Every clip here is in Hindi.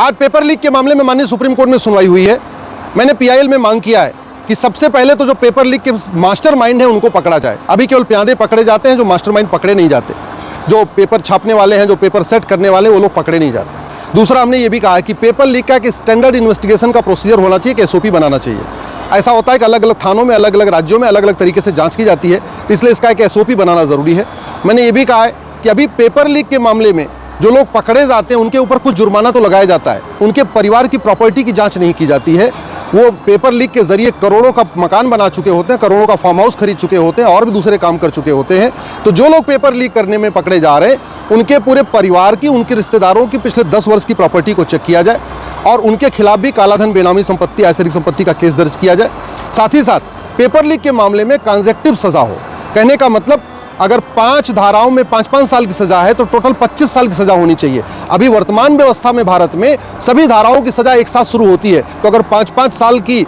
आज पेपर लीक के मामले में माननीय सुप्रीम कोर्ट में सुनवाई हुई है। मैंने पीआईएल में मांग किया है कि सबसे पहले तो जो पेपर लीक के मास्टरमाइंड है उनको पकड़ा जाए। अभी केवल प्यादे पकड़े जाते हैं, जो मास्टरमाइंड पकड़े नहीं जाते। जो पेपर छापने वाले हैं, जो पेपर सेट करने वाले हैं, वो लोग पकड़े नहीं जाते। दूसरा, हमने ये भी कहा है कि पेपर लीक का एक स्टैंडर्ड इन्वेस्टिगेशन का प्रोसीजर होना चाहिए, कि एसओपी बनाना चाहिए। ऐसा होता है कि अलग अलग थानों में, अलग अलग राज्यों में अलग अलग तरीके से जांच की जाती है, इसलिए इसका एक एसओपी बनाना ज़रूरी है। मैंने ये भी कहा है कि अभी पेपर लीक के मामले में जो लोग पकड़े जाते हैं उनके ऊपर कुछ जुर्माना तो लगाया जाता है, उनके परिवार की प्रॉपर्टी की जांच नहीं की जाती है। वो पेपर लीक के जरिए करोड़ों का मकान बना चुके होते हैं, करोड़ों का फार्म हाउस खरीद चुके होते हैं और भी दूसरे काम कर चुके होते हैं। तो जो लोग पेपर लीक करने में पकड़े जा रहे हैं, उनके पूरे परिवार की, उनके रिश्तेदारों की पिछले 10 वर्ष की प्रॉपर्टी को चेक किया जाए और उनके खिलाफ भी कालाधन, बेनामी संपत्ति, ऐसी संपत्ति का केस दर्ज किया जाए। साथ ही साथ पेपर लीक के मामले में कंसेक्टिव सजा हो। कहने का मतलब, अगर 5 धाराओं में 5-5 साल की सजा है तो टोटल 25 साल की सजा होनी चाहिए। अभी वर्तमान व्यवस्था में भारत में सभी धाराओं की सजा एक साथ शुरू होती है, तो अगर 5-5 साल की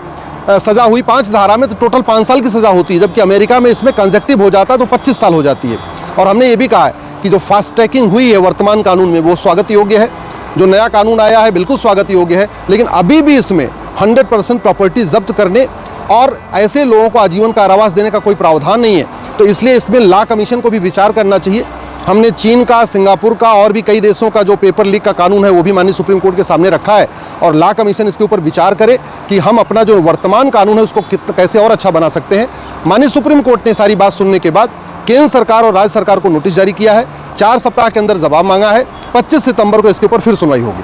सजा हुई 5 धारा में तो टोटल 5 साल की सजा होती है, जबकि अमेरिका में इसमें कंसेक्टिव हो जाता है तो 25 साल हो जाती है। और हमने ये भी कहा है कि जो फास्ट ट्रैकिंग हुई है वर्तमान कानून में, वो स्वागत योग्य है। जो नया कानून आया है बिल्कुल स्वागत योग्य है, लेकिन अभी भी इसमें 100% प्रॉपर्टी जब्त करने और ऐसे लोगों को आजीवन कारावास देने का कोई प्रावधान नहीं है। तो इसलिए इसमें लॉ कमीशन को भी विचार करना चाहिए। हमने चीन का, सिंगापुर का और भी कई देशों का जो पेपर लीक का कानून है वो भी माननीय सुप्रीम कोर्ट के सामने रखा है, और लॉ कमीशन इसके ऊपर विचार करे कि हम अपना जो वर्तमान कानून है उसको कैसे और अच्छा बना सकते हैं। माननीय सुप्रीम कोर्ट ने सारी बात सुनने के बाद केंद्र सरकार और राज्य सरकार को नोटिस जारी किया है। 4 सप्ताह के अंदर जवाब मांगा है। 25 सितंबर को इसके ऊपर फिर सुनवाई होगी।